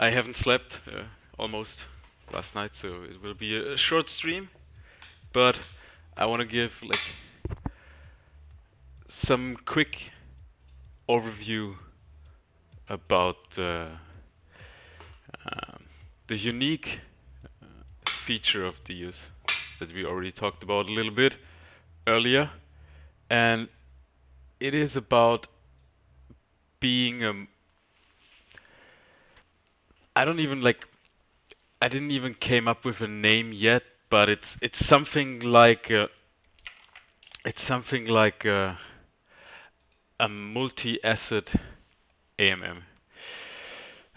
I haven't slept almost last night, so it will be a short stream. But I want to give like some quick overview about um, the unique feature of the use that we already talked about a little bit earlier, and it is about being I don't even like I didn't even came up with a name yet, but it's something like it's something like a multi-asset AMM.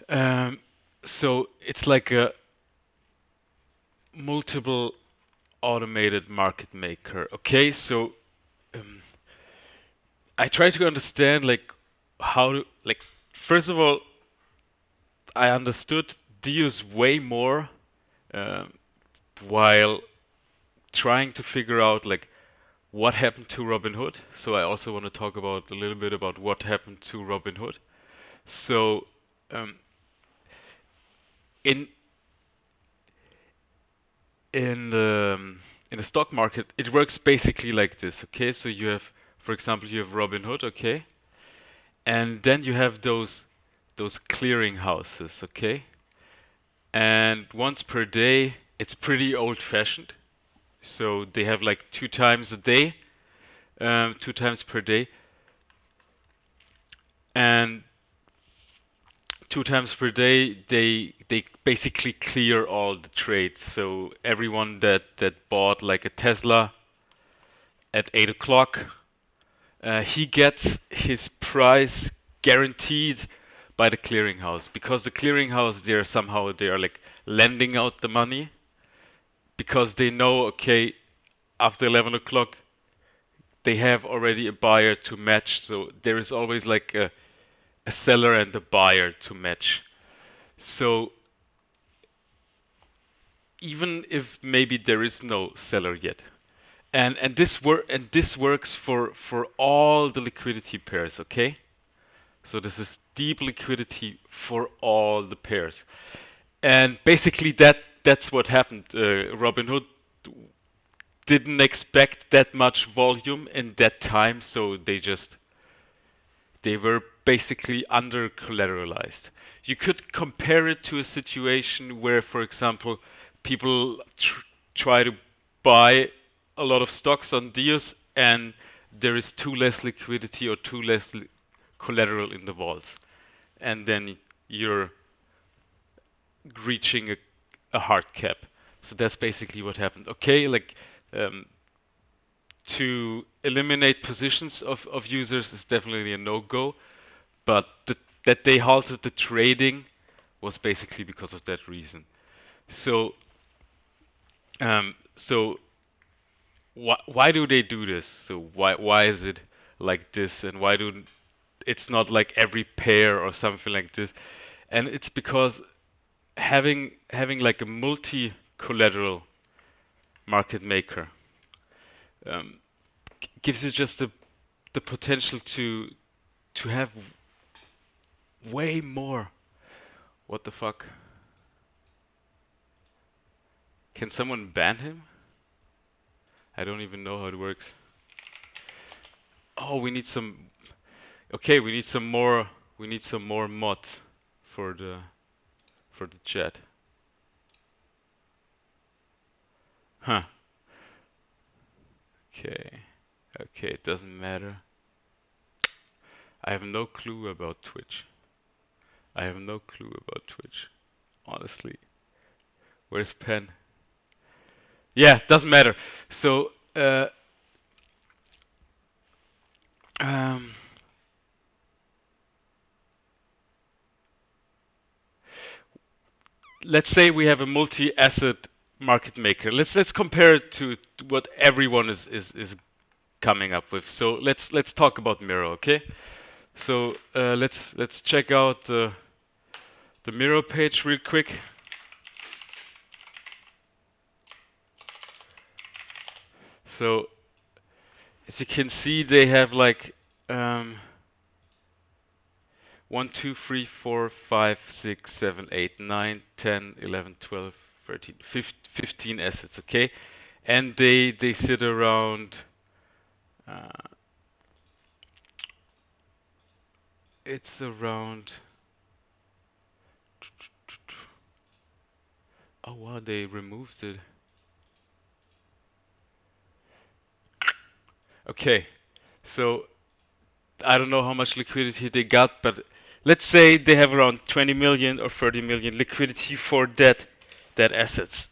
Um, so it's like a multiple automated market maker. Okay, so um, I try to understand like how to like first of all I understood Dios way more um, while trying to figure out like what happened to Robin Hood. So I also want to talk about a little bit about what happened to Robin Hood. So um, in in the in the stock market, it works basically like this. Okay, so you have, for example, you have Robin Hood. Okay, and then you have those clearing houses. Okay, and once per day, it's pretty old-fashioned. So they have like two times a day, two times per day, and two times per day they basically clear all the trades. So everyone that bought like a Tesla at 8 o'clock, he gets his price guaranteed by the clearinghouse, because the clearinghouse they are like lending out the money, because they know, okay, after 11 o'clock they have already a buyer to match, so there is always like a seller and a buyer to match. So even if maybe there is no seller yet, and this works for all the liquidity pairs. Okay, so this is deep liquidity for all the pairs, and basically that's what happened. Robinhood didn't expect that much volume in that time, so they were basically under collateralized. You could compare it to a situation where, for example, people try to buy a lot of stocks on deals and there is too less liquidity or too less collateral in the vaults. And then you're reaching a hard cap. So that's basically what happened. Okay, like um, to eliminate positions of users is definitely a no-go, but that they halted the trading was basically because of that reason. So, so why do they do this? So why is it like this, and why do it's not like every pair or something like this? And it's because having like a multi collateral market maker um, gives you just the potential to have way more. What the fuck? Can someone ban him? I don't even know how it works. Oh, we need some. Okay, we need some more. We need some more mods for the chat. Huh. Okay. Okay, it doesn't matter. I have no clue about Twitch. I have no clue about Twitch. Honestly. Where's Pen? Yeah, doesn't matter. So, um, let's say we have a multi-asset market maker. Let's compare it to what everyone is coming up with. So let's talk about Miro, okay? So let's check out the Miro page real quick. So as you can see, they have like um, 1, 2, 3, 4, 5, 6, 7, 8, 9, 10, 11, 12, 13, 15 assets, okay? And they sit around, uh, it's around, oh wow, they removed it. Okay, so I don't know how much liquidity they got, but let's say they have around 20 million or 30 million liquidity for that assets.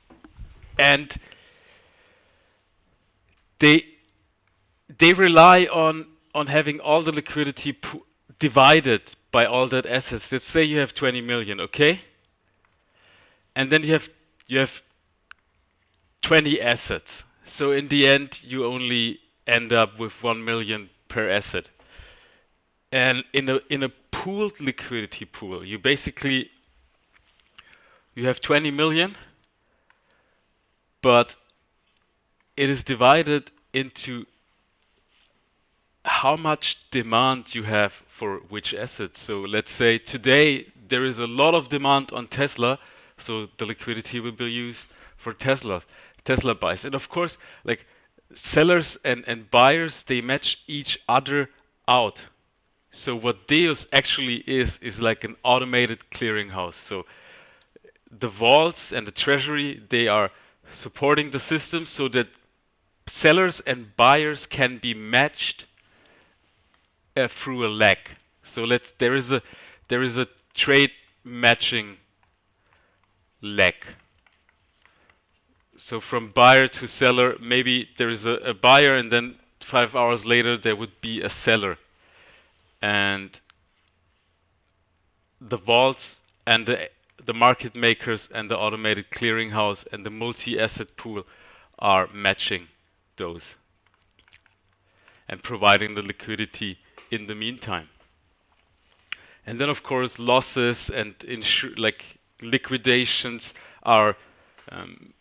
And they they rely on having all the liquidity divided by all that assets. Let's say you have 20 million, okay? And then you have 20 assets. So in the end, you only end up with 1 million per asset. And in a pooled liquidity pool, you have 20 million, but it is divided into how much demand you have for which asset. So let's say today there is a lot of demand on Tesla, so the liquidity will be used for Tesla buys. And of course, like sellers and buyers, they match each other out. So what Deus actually is like an automated clearinghouse. So the vaults and the treasury, they are supporting the system so that sellers and buyers can be matched through a leg. So there is a trade matching leg. So from buyer to seller, maybe there is a buyer, and then 5 hours later there would be a seller, and the vaults and the market makers and the automated clearinghouse and the multi-asset pool are matching those and providing the liquidity in the meantime. And then, of course, losses and like liquidations are um,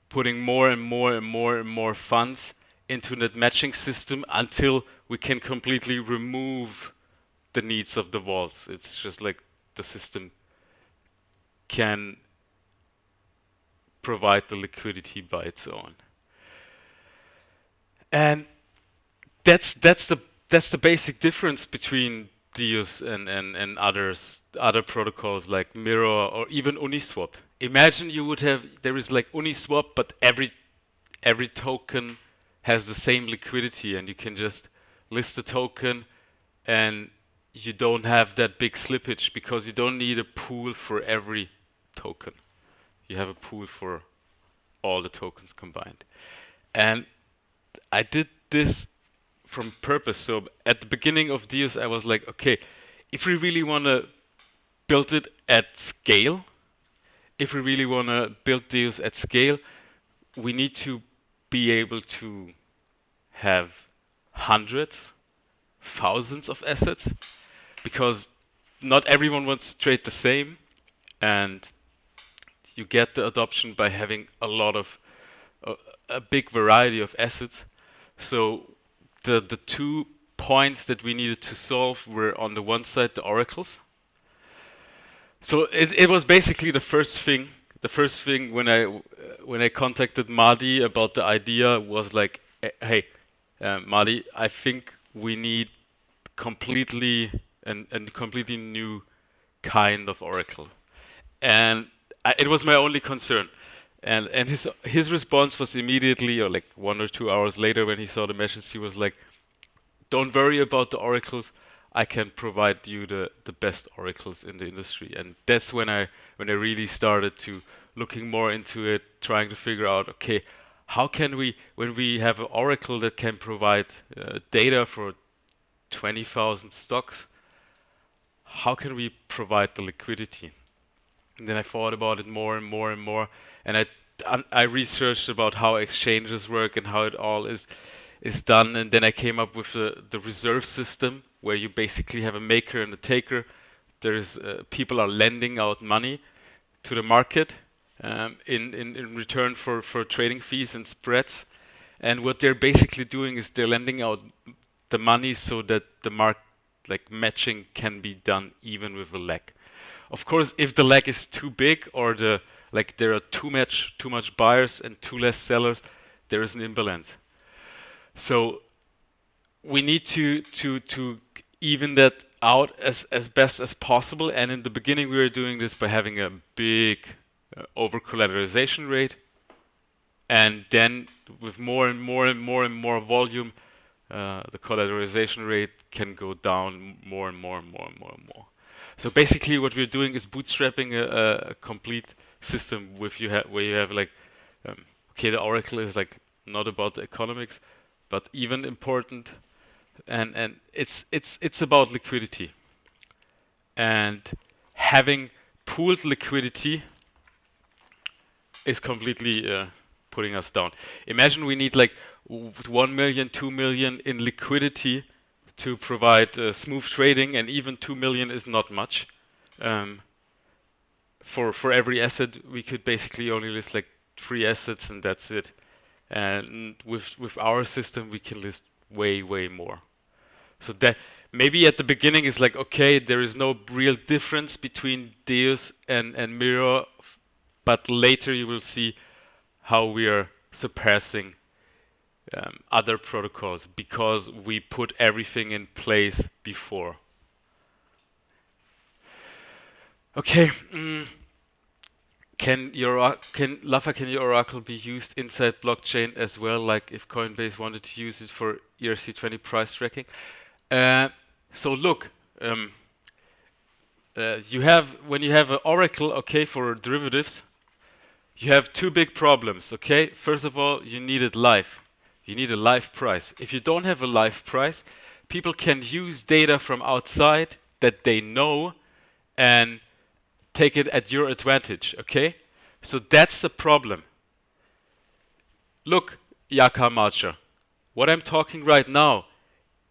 putting more and more and more and more funds into that matching system until we can completely remove the needs of the vaults. It's just like the system can provide the liquidity by its own. And that's the basic difference between Deus and other protocols like Mirror or even Uniswap. Imagine you would have there is like Uniswap, but every token has the same liquidity, and you can just list the token, and you don't have that big slippage because you don't need a pool for every token. You have a pool for all the tokens combined. And I did this from purpose. So at the beginning of Deus, I was like, okay, if we really want to build it at scale, if we really want to build Deus at scale, we need to be able to have hundreds, thousands of assets, because not everyone wants to trade the same, and you get the adoption by having a, a big variety of assets. So the 2 points that we needed to solve were on the one side the oracles. So it was basically the first thing. The first thing when I contacted Madi about the idea was like, hey, Madi, I think we need completely new kind of oracle, and it was my only concern. And his response was immediately, or like 1 or 2 hours later, when he saw the message, he was like, "Don't worry about the oracles. I can provide you the best oracles in the industry." And that's when I really started to looking more into it, trying to figure out, okay, how can we, when we have an oracle that can provide data for 20,000 stocks, how can we provide the liquidity? And then I thought about it more and more and more, and I researched about how exchanges work and how it all is done, and then I came up with the reserve system, where you basically have a maker and a taker. There's people are lending out money to the market in return for trading fees and spreads, and what they're basically doing is they're lending out the money so that like matching can be done even with a lag. Of course, if the lag is too big or there are too much buyers and too less sellers, there is an imbalance. So we need to even that out as best as possible. And in the beginning, we were doing this by having a big over collateralization rate, and then with more and more and more and more volume, the collateralization rate can go down more and more and more and more and more. So basically, what we're doing is bootstrapping a complete system with where you have like, okay, the Oracle is like not about the economics, but even important, and it's about liquidity, and having pooled liquidity is completely putting us down. Imagine we need like 1 million, 2 million in liquidity to provide smooth trading, and even 2 million is not much. Um, for every asset, we could basically only list like 3 assets, and that's it. And with our system, we can list way more. So that maybe at the beginning is like, okay, there is no real difference between Deus and Mirror, but later you will see how we are surpassing other protocols because we put everything in place before. Okay. Can your Oracle be used inside blockchain as well? Like if Coinbase wanted to use it for ERC20 price tracking? Uh, so look, when you have an Oracle, okay, for derivatives, you have two big problems, okay? First of all, you need it live. You need a live price. If you don't have a live price, people can use data from outside that they know and take it at your advantage, okay? So that's the problem. Look, Yaka Marcher, what I'm talking right now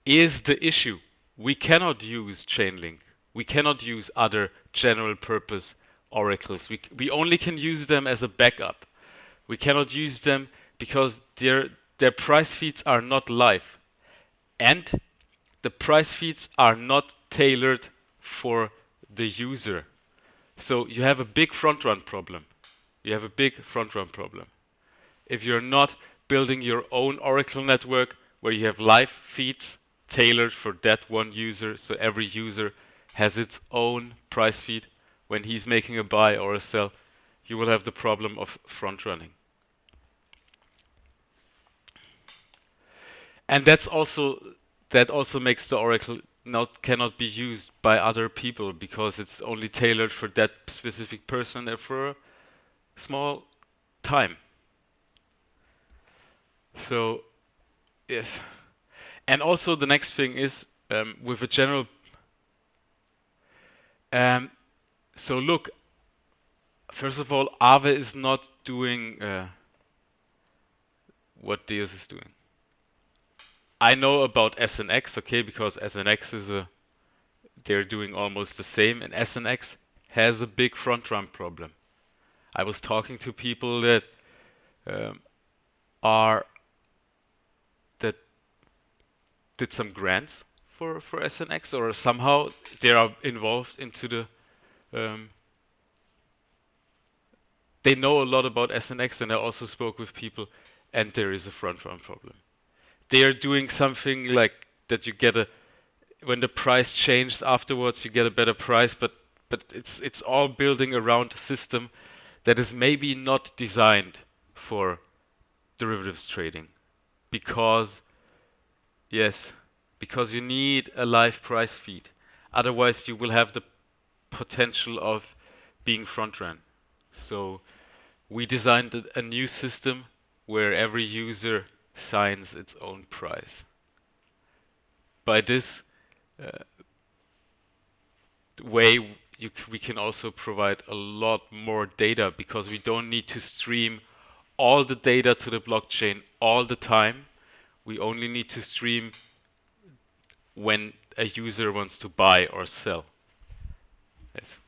is the issue. We cannot use Chainlink. We cannot use other general purpose oracles. We only can use them as a backup. We cannot use them because their price feeds are not live. And the price feeds are not tailored for the user. So you have a big front run problem. You have a big front run problem. If you're not building your own Oracle network where you have live feeds tailored for that one user, so every user has its own price feed when he's making a buy or a sell, you will have the problem of front running. And that also makes the Oracle cannot be used by other people because it's only tailored for that specific person and for a small time. So yes. And also the next thing is with a general. Um, so look, first of all, Aave is not doing what Deus is doing. I know about SNX, okay, because SNX they're doing almost the same, and SNX has a big front run problem. I was talking to people that um, are that did some grants for SNX, or somehow they are involved into the they know a lot about SNX, and I also spoke with people, and there is a front run problem. They are doing something like that you get a when the price changes afterwards, you get a better price, but it's all building around a system that is maybe not designed for derivatives trading because yes, because you need a live price feed. Otherwise, you will have the potential of being front run. So we designed a new system where every user signs its own price. By this uh, way, we can also provide a lot more data because we don't need to stream all the data to the blockchain all the time. We only need to stream when a user wants to buy or sell. Yes.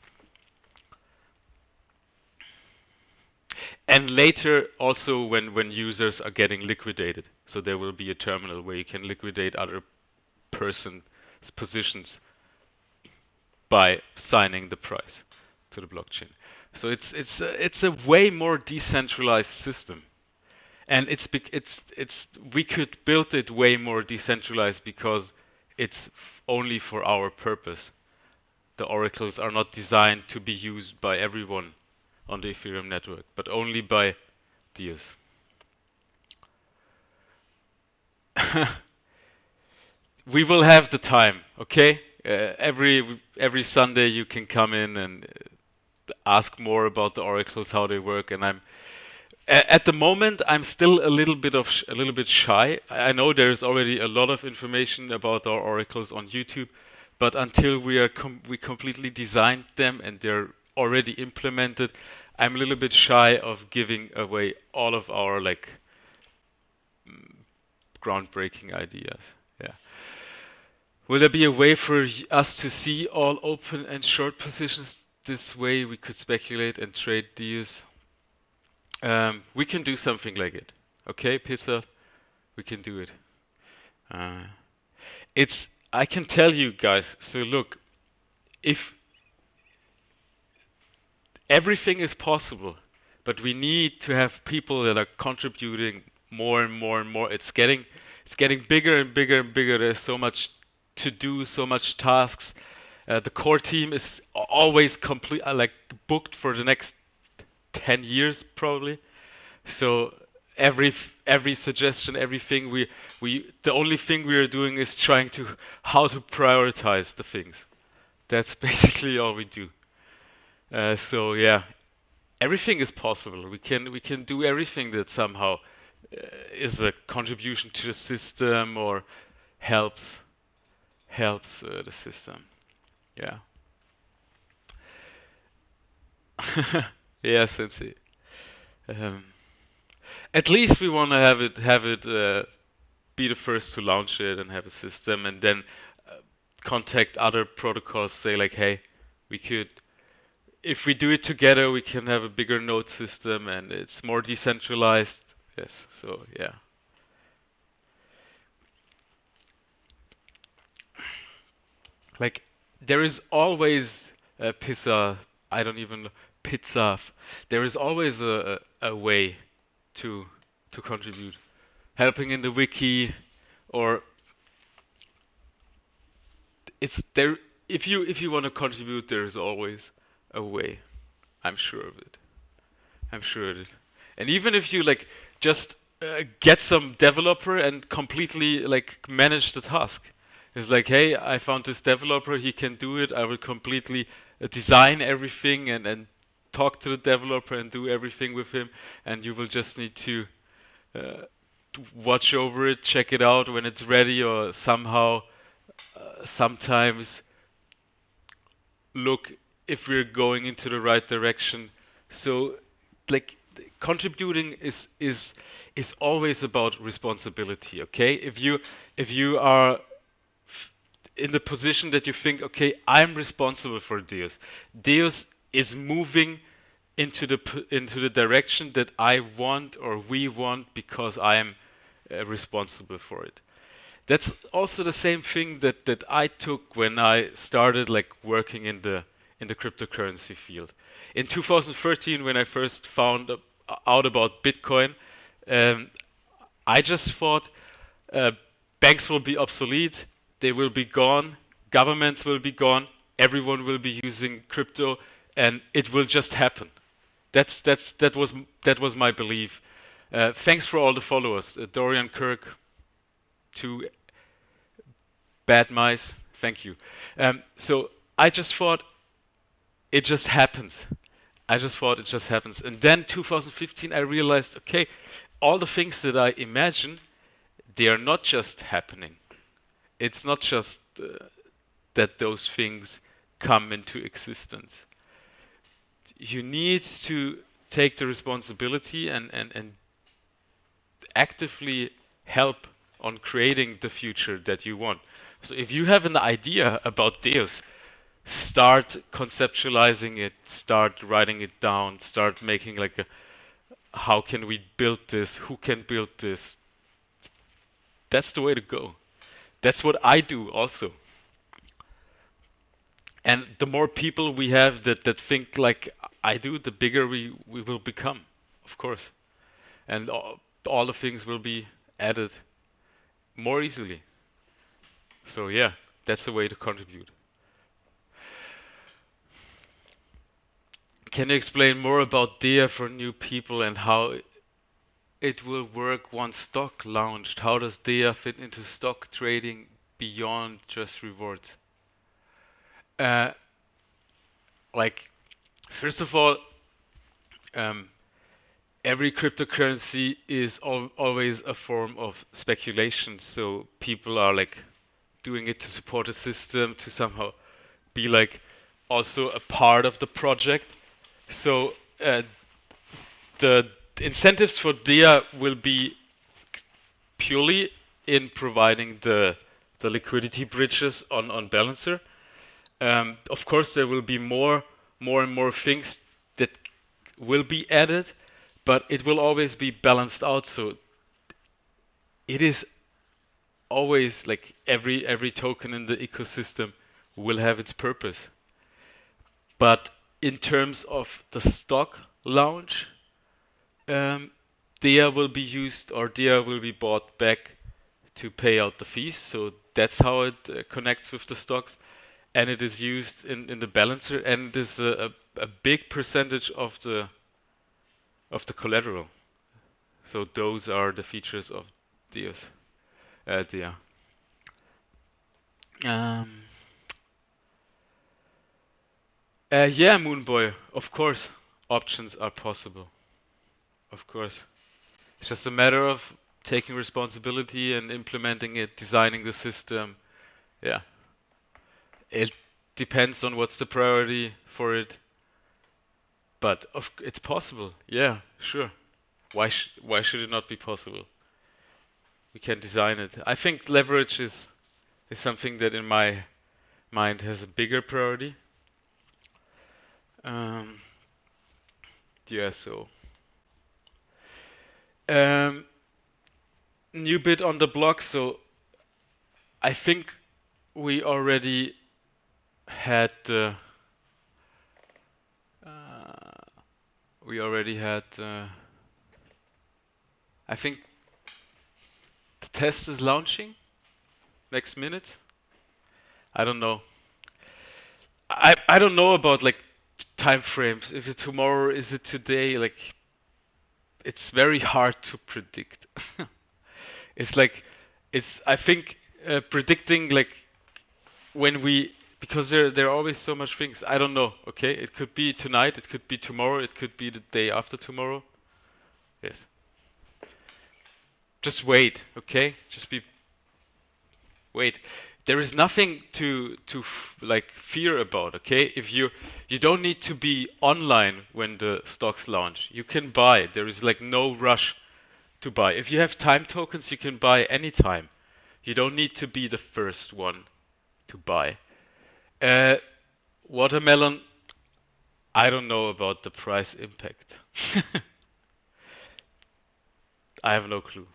And later, also when users are getting liquidated, so there will be a terminal where you can liquidate other person positions by signing the price to the blockchain. So it's a way more decentralized system, and it's we could build it way more decentralized because it's only for our purpose. The oracles are not designed to be used by everyone on the Ethereum network, but only by Dias. We will have the time, okay? Every Sunday you can come in and ask more about the oracles, how they work, and at the moment I'm still a little bit shy. I know there's already a lot of information about our oracles on YouTube, but until we completely designed them and they're already implemented, I'm a little bit shy of giving away all of our like groundbreaking ideas. Yeah. Will there be a way for us to see all open and short positions? This way we could speculate and trade deals. We can do something like it. Okay, Pizza, we can do it. Uh, I can tell you guys, so look, if everything is possible, but we need to have people that are contributing more and more and more. It's getting bigger and bigger and bigger. There's so much to do, so much tasks. The core team is always complete, like booked for the next 10 years probably. So every every suggestion, everything we the only thing we are doing is trying to how to prioritize the things. That's basically all we do. So yeah, everything is possible. We can do everything that somehow is a contribution to the system or helps the system. Yeah. Yeah, Sensei. Um, at least we want to have it be the first to launch it and have a system, and then uh, contact other protocols. Say like, hey, we could if we do it together, we can have a bigger node system and it's more decentralized. Yes, so yeah. Like there is always a pizza. I don't even pizza. There is always a way to contribute, helping in the wiki, or it's there. If you want to contribute, there is always a way. I'm sure of it. I'm sure of it. And even if you like just get some developer and completely like manage the task. It's like, hey, I found this developer, he can do it. I will completely design everything and talk to the developer and do everything with him. And you will just need uh, to watch over it, check it out when it's ready, or somehow sometimes look if we're going into the right direction. So, like, contributing is always about responsibility. Okay, if you are in the position that you think, okay, I'm responsible for Deus. Deus is moving into the direction that I want or we want because I am responsible for it. That's also the same thing that I took when I started like working in the cryptocurrency field. In 2013, when I first found out about Bitcoin, um, I just thought uh, banks will be obsolete, they will be gone, governments will be gone, everyone will be using crypto, and it will just happen. That was my belief. Thanks for all the followers, Dorian Kirk, to Bad Mice. Thank you. So I just thought it just happens. I just thought it just happens. And then 2015, I realized, okay, all the things that I imagine, they are not just happening. It's not just that those things come into existence. You need to take the responsibility and actively help on creating the future that you want. So if you have an idea about Deus, start conceptualizing it, start writing it down, start making like a how can we build this, who can build this. That's the way to go. That's what I do also. And the more people we have that think like I do, the bigger we will become, of course. And all the things will be added more easily. So yeah, that's the way to contribute. Can you explain more about DEA for new people and how it will work once stock launched? How does DEA fit into stock trading beyond just rewards? Uh, like, first of all, um, every cryptocurrency is always a form of speculation. So people are like doing it to support a system, to somehow be like also a part of the project. So the incentives for DEA will be purely in providing the liquidity bridges on Balancer. Of course, there will be more and more things that will be added, but it will always be balanced out. So it is always like every token in the ecosystem will have its purpose. But in terms of the stock launch, um, DEA will be used or DEA will be bought back to pay out the fees. So that's how it connects with the stocks, and it is used in the balancer, and it is a big percentage of the collateral. So those are the features of DEAs. DEA. Um, yeah, Moonboy. Of course, options are possible. Of course, it's just a matter of taking responsibility and implementing it, designing the system. Yeah, it depends on what's the priority for it. But it's possible. Yeah, sure. Why should it not be possible? We can design it. I think leverage is something that in my mind has a bigger priority. Um, yeah, so um, new bit on the block. So I think we already had uh, we already had I think the test is launching next minute. I don't know. I don't know about like time frames. If it's tomorrow, is it today? Like it's very hard to predict. It's like it's I think predicting like when we because there are always so much things. I don't know. Okay, it could be tonight, it could be tomorrow, it could be the day after tomorrow. Yes. Just wait. Okay. Just be wait. There is nothing to like fear about. Okay. If you don't need to be online when the stocks launch. You can buy. There is like no rush to buy. If you have time tokens, you can buy anytime. You don't need to be the first one to buy. Uh, Watermelon, I don't know about the price impact. I have no clue.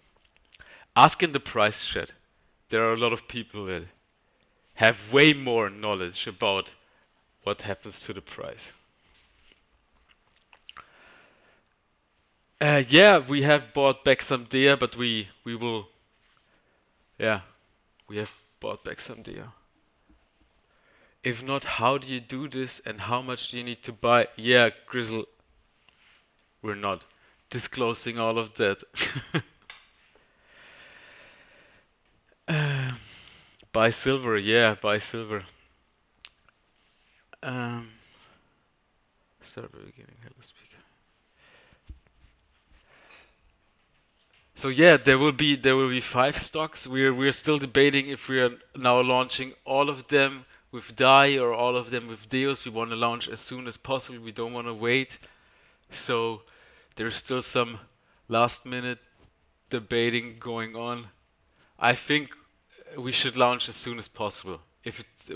Ask in the price chat. There are a lot of people that have way more knowledge about what happens to the price. Yeah, we have bought back some DEA, but we will. Yeah, we have bought back some DEA. If not, how do you do this and how much do you need to buy? Yeah, Grizzle, we're not disclosing all of that. Um, buy silver, yeah, buy silver. Um, Start at the beginning. Hello, speaker. So yeah, there will be five stocks. We're still debating if we are now launching all of them with DAI or all of them with DEOS. We want to launch as soon as possible. We don't want to wait. So there's still some last minute debating going on. I think we should launch as soon as possible. If it,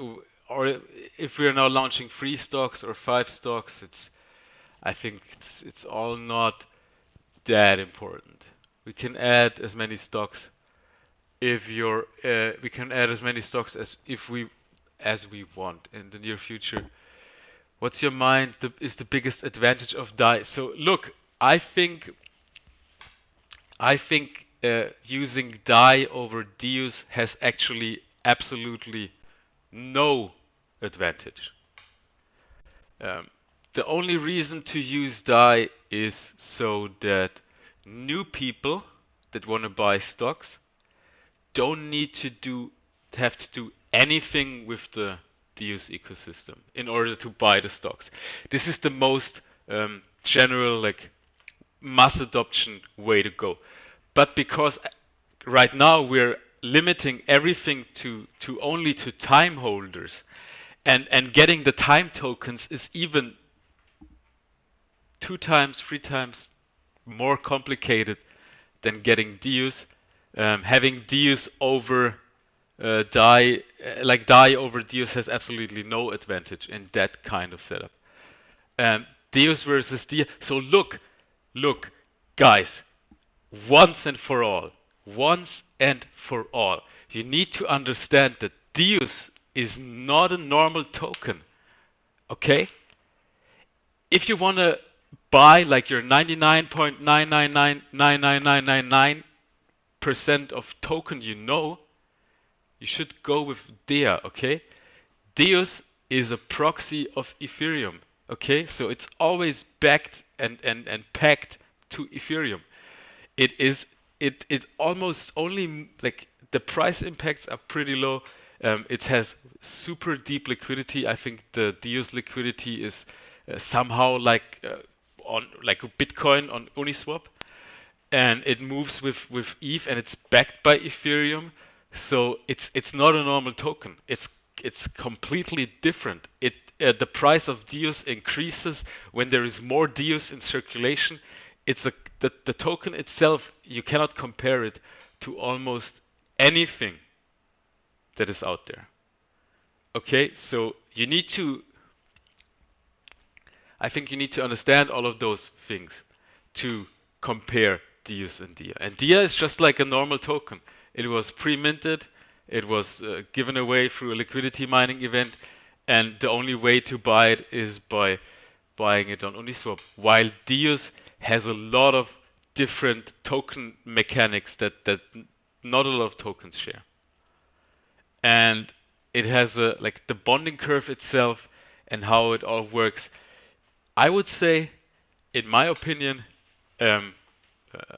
or if we are now launching three stocks or five stocks, I think it's all not that important. We can add as many stocks if you're we can add as many stocks as if we as we want in the near future. What's your mind is the biggest advantage of DAI? So look, I think using DAI over Deus has actually absolutely no advantage. Um, the only reason to use DAI is so that new people that want to buy stocks don't need to have to do anything with the Deus ecosystem in order to buy the stocks. This is the most general, like, mass adoption way to go. But because right now we're limiting everything to only to time holders, and getting the time tokens is even 2 times, 3 times more complicated than getting Deus. Having Deus over DAI, like DAI over Deus, has absolutely no advantage in that kind of setup. Deus versus Deus. So look, guys, once and for all, you need to understand that Deus is not a normal token. Okay? If you want to buy like your 99.9999999% of token you should go with DEA, okay? Deus is a proxy of Ethereum, okay? So it's always backed and pegged to Ethereum. It almost only, like, the price impacts are pretty low. It has super deep liquidity. I think the Deus liquidity is somehow like on like a Bitcoin on Uniswap, and it moves with ETH, and it's backed by Ethereum. So it's not a normal token. It's completely different. The price of Deus increases when there is more Deus in circulation. The token itself, you cannot compare it to almost anything that is out there. Okay, so I think you need to understand all of those things to compare Deus and Dia. And Dia is just like a normal token. It was pre-minted, it was given away through a liquidity mining event, and the only way to buy it is by buying it on Uniswap. While Deus has a lot of different token mechanics that not a lot of tokens share. And it has a, like, the bonding curve itself and how it all works. I would say, in my opinion, um, uh,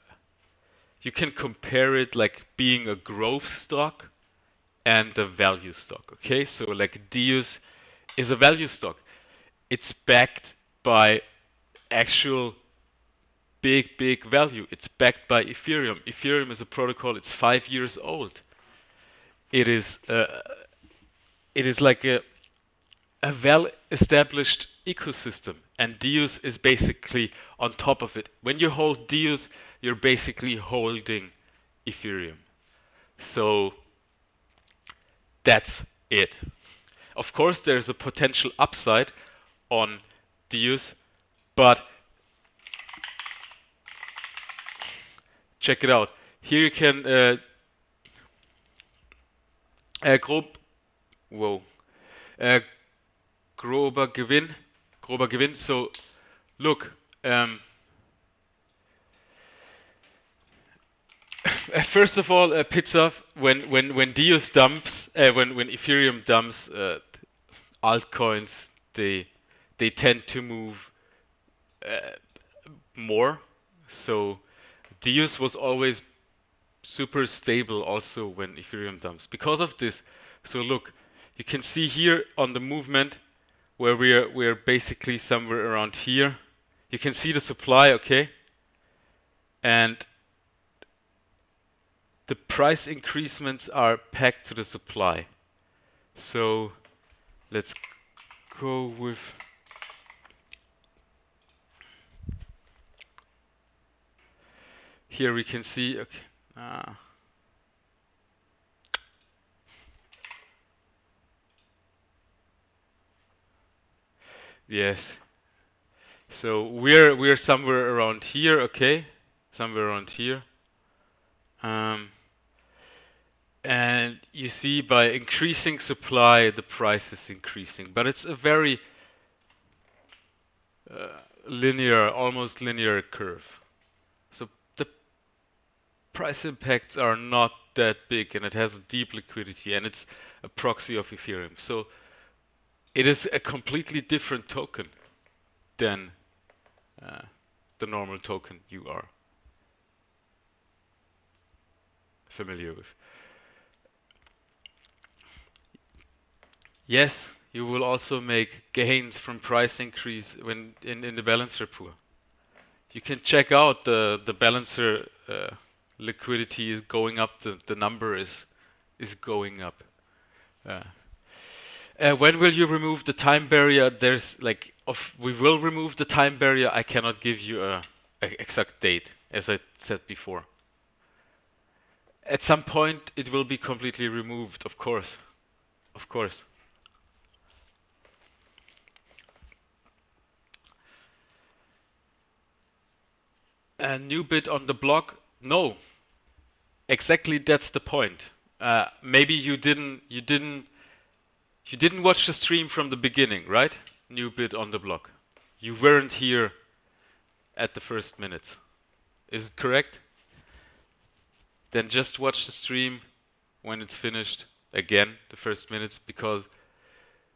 you can compare it like being a growth stock and a value stock. Okay, so like Deus is a value stock. It's backed by actual big value. It's backed by Ethereum. Ethereum is a protocol. It's 5 years old. It is like a well-established ecosystem, and Deus is basically on top of it. When you hold Deus, you're basically holding Ethereum. So that's it. Of course, there's a potential upside on Deus, but check it out. Here you can grob, whoa, uh, grober Gewinn. So look, first of all, pizza. When Deus dumps, when Ethereum dumps altcoins, they tend to move uh, more. So Deus was always super stable also when Ethereum dumps because of this. So look, you can see here on the movement where we're basically somewhere around here. You can see the supply, okay? And the price increasements are pegged to the supply. So let's go with here we can see, okay. Yes. So we're somewhere around here, okay? Somewhere around here. Um, And you see by increasing supply, the price is increasing. But it's a very linear, almost linear curve. So the price impacts are not that big and it has a deep liquidity and it's a proxy of Ethereum. So it is a completely different token than uh, the normal token you are familiar with. Yes, you will also make gains from price increase when in the balancer pool. You can check out the balancer liquidity is going up. The number is going up. Uh, when will you remove the time barrier? There's like of we will remove the time barrier. I cannot give you a exact date, as I said before. At some point, it will be completely removed. Of course, of course. A new bit on the block? No, exactly that's the point. Maybe you didn't watch the stream from the beginning, right? New bit on the block. You weren't here at the first minutes. Is it correct? Then just watch the stream when it's finished again, the first minutes, because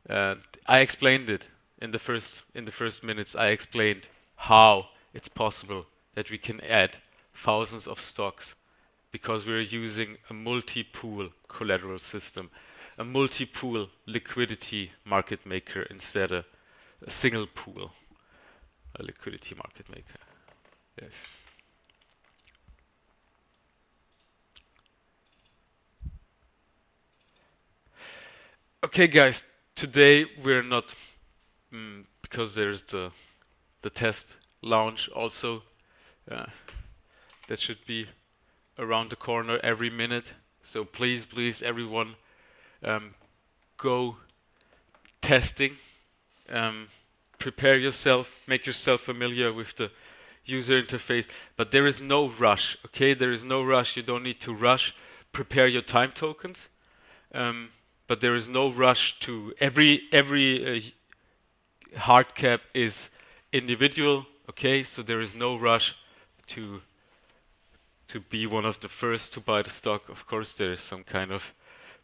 uh, I explained it in the first minutes. I explained how it's possible that we can add thousands of stocks because we're using a multi-pool collateral system, a multi-pool liquidity market maker instead of a single pool, a liquidity market maker. Yes. Okay, guys. Today we're not because there's the test launch also. Uh, that should be around the corner every minute. So please, please, everyone, um, go testing. Um, prepare yourself, make yourself familiar with the user interface. But there is no rush, okay? There is no rush. You don't need to rush. Prepare your time tokens. Um, but there is no rush to every hard cap is individual, okay? So there is no rush to be one of the first to buy the stock. Of course, there is some kind of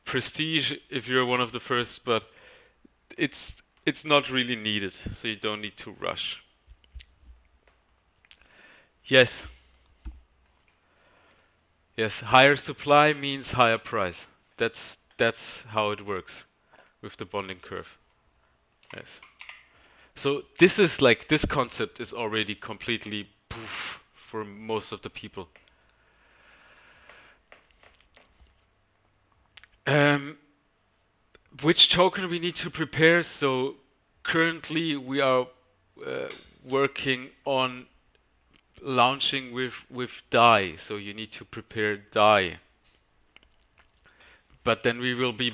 prestige if you're one of the first, but it's it's not really needed, so you don't need to rush. Yes, yes, higher supply means higher price. That's how it works with the bonding curve. Yes. So this is like this concept is already completely poof for most of the people. Um, which token we need to prepare? So currently we are uh, working on launching with DAI. So you need to prepare DAI. But then we will be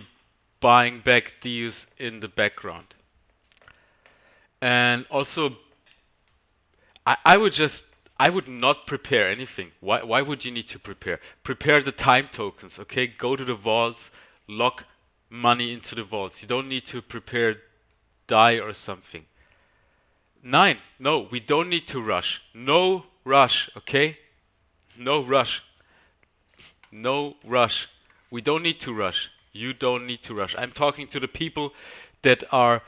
buying back these in the background. And also, I would just I would not prepare anything. Why would you need to prepare? Prepare the time tokens, okay? Go to the vaults, lock money into the vaults. You don't need to prepare DAI or something. Nine. No, we don't need to rush. No rush, okay? No rush. No rush. We don't need to rush. You don't need to rush. I'm talking to the people that are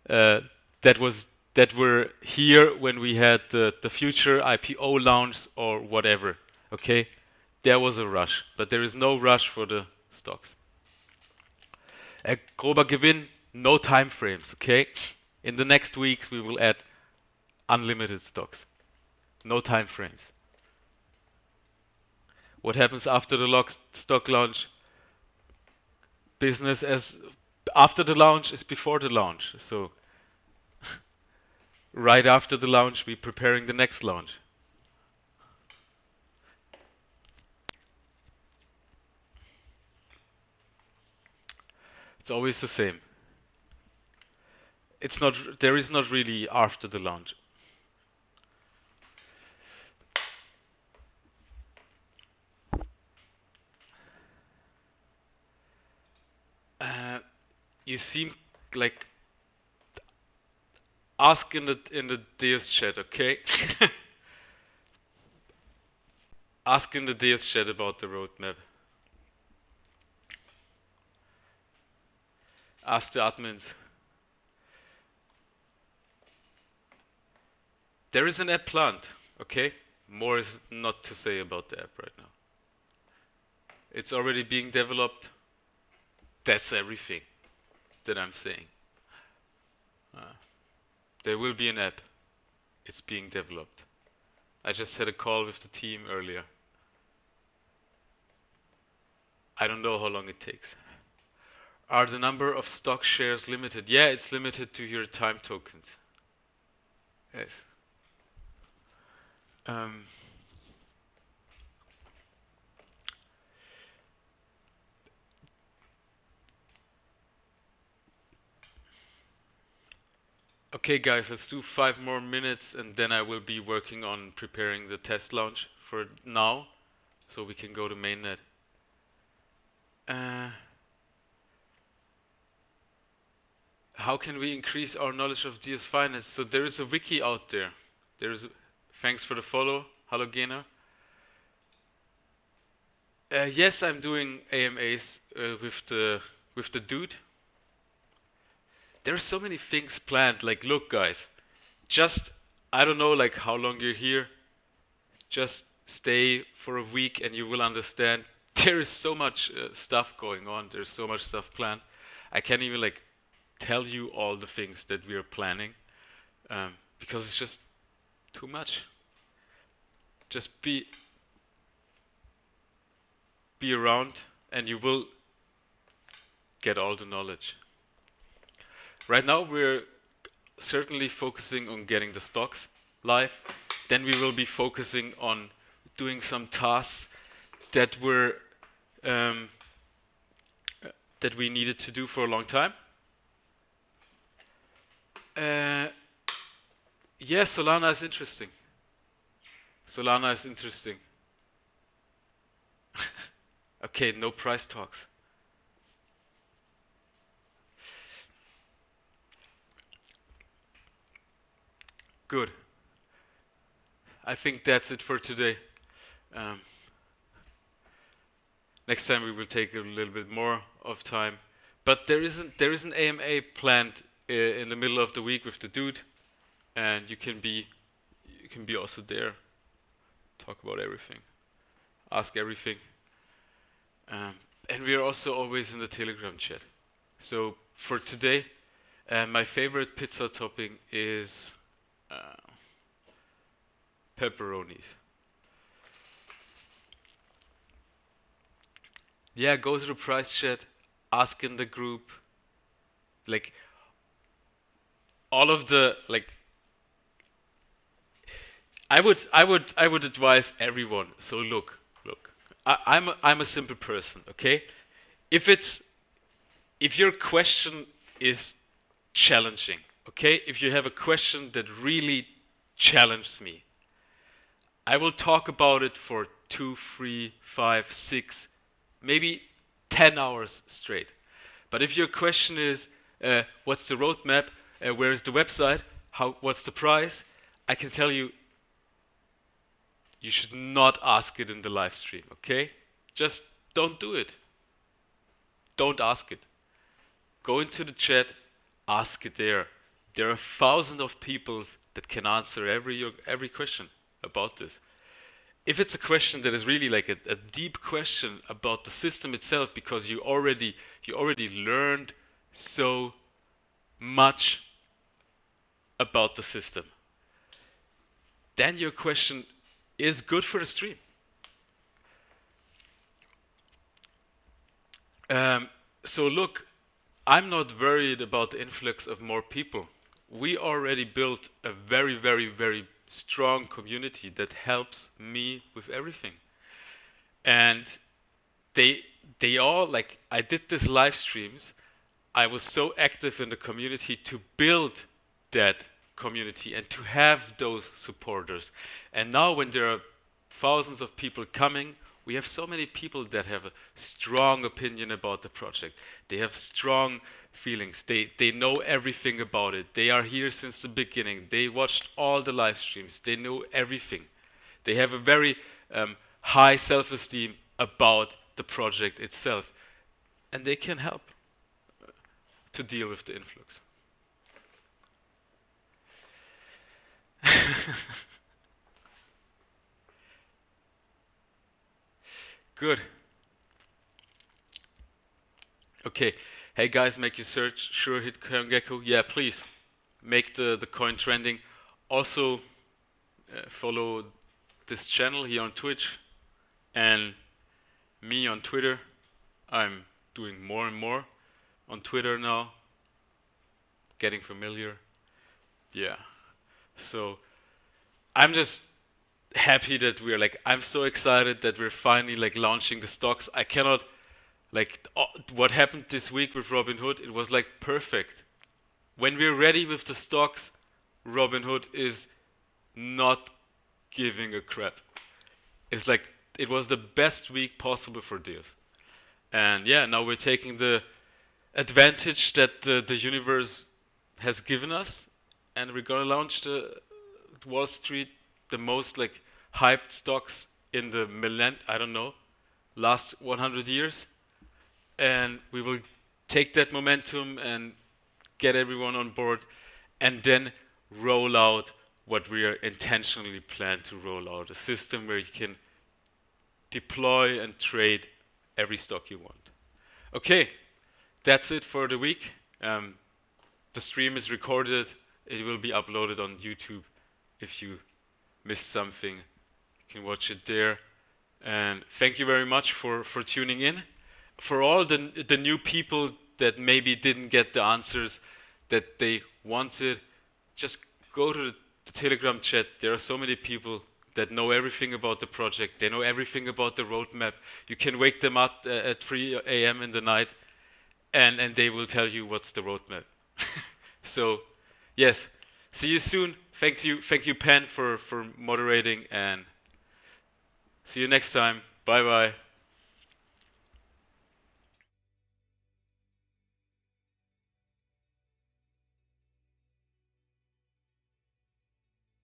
uh, that was that were here when we had the future IPO launch or whatever. Okay, there was a rush, but there is no rush for the stocks. Grober Gewinn, no time frames. Okay, in the next weeks we will add unlimited stocks, no time frames. What happens after the stock launch? Business as after the launch is before the launch. So right after the launch, we're preparing the next launch. It's always the same. It's not. There is not really after the launch. You seem like ask in the Deus chat, okay? Ask in the Deus chat about the roadmap. Ask the admins. There is an app planned, okay? More is not to say about the app right now. It's already being developed. That's everything that I'm saying. Uh, there will be an app. It's being developed. I just had a call with the team earlier. I don't know how long it takes. Are the number of stock shares limited? Yeah, it's limited to your time tokens. Yes. Um, okay, guys, let's do 5 more minutes and then I will be working on preparing the test launch for now so we can go to mainnet. How can we increase our knowledge of DS finance? So there is a wiki out there. Thanks for the follow, Halogena. Yes, I'm doing AMAs with the dude. There are so many things planned. Like, look, guys, just I don't know like how long you're here. Just stay for a week and you will understand. There is so much stuff going on. There's so much stuff planned. I can't even like tell you all the things that we are planning because it's just too much. Just be around and you will get all the knowledge. Right now we're certainly focusing on getting the stocks live. Then we will be focusing on doing some tasks that were um, that we needed to do for a long time. Uh, yeah, Solana is interesting. Solana is interesting. Okay, no price talks. Good. I think that's it for today. Um, next time we will take a little bit more of time. But there is an AMA planned in the middle of the week with the dude, and you can be also there. Talk about everything, ask everything, and we are also always in the Telegram chat. So for today, my favorite pizza topping is uh, pepperonis. Yeah, go to the price chat, ask in the group, like all of the like. I would advise everyone. So look. I'm a simple person, okay? If it's if your question is challenging, okay? If you have a question that really challenges me, I will talk about it for 2, 3, 5, 6, maybe 10 hours straight. But if your question is, what's the roadmap? Where is the website? What's the price? I can tell you, you should not ask it in the live stream, okay? Just don't do it. Don't ask it. Go into the chat, ask it there. There are thousands of people that can answer every question about this. If it's a question that is really like a deep question about the system itself, because you already learned so much about the system, then your question is good for the stream. So look, I'm not worried about the influx of more people. We already built a very strong community that helps me with everything. And they they all like I did this live streams. I was so active in the community to build that community and to have those supporters. And now when there are thousands of people coming We have so many people that have a strong opinion about the project. They have strong feelings. They know everything about it. They are here since the beginning. They watched all the live streams. They know everything. They have a very high self-esteem about the project itself, and they can help to deal with the influx. Good. Okay. Hey guys, make your search. Sure, hit CoinGecko. Yeah, please make the coin trending. Also, follow this channel here on Twitch and me on Twitter. I'm doing more and more on Twitter now, getting familiar. Yeah. So I'm just happy that we're like, I'm so excited that we're finally like launching the stocks. I cannot like what happened this week with Robinhood, it was like perfect. When we're ready with the stocks, Robinhood is not giving a crap. It's like it was the best week possible for deals. And yeah, now we're taking the advantage that the universe has given us, and we're gonna launch the Wall Street, the most like hyped stocks in the I don't know, last 100 years, and we will take that momentum and get everyone on board, and then roll out what we are intentionally planned to roll out, a system where you can deploy and trade every stock you want. Okay, that's it for the week. Um, the stream is recorded. It will be uploaded on YouTube. If you missed something, you can watch it there. And thank you very much for tuning in. For all the new people that maybe didn't get the answers that they wanted, just go to the Telegram chat. There are so many people that know everything about the project. They know everything about the roadmap. You can wake them up at 3 a.m. in the night, and they will tell you what's the roadmap. So, yes, see you soon. Thank you, Pen, for moderating, and see you next time. Bye bye.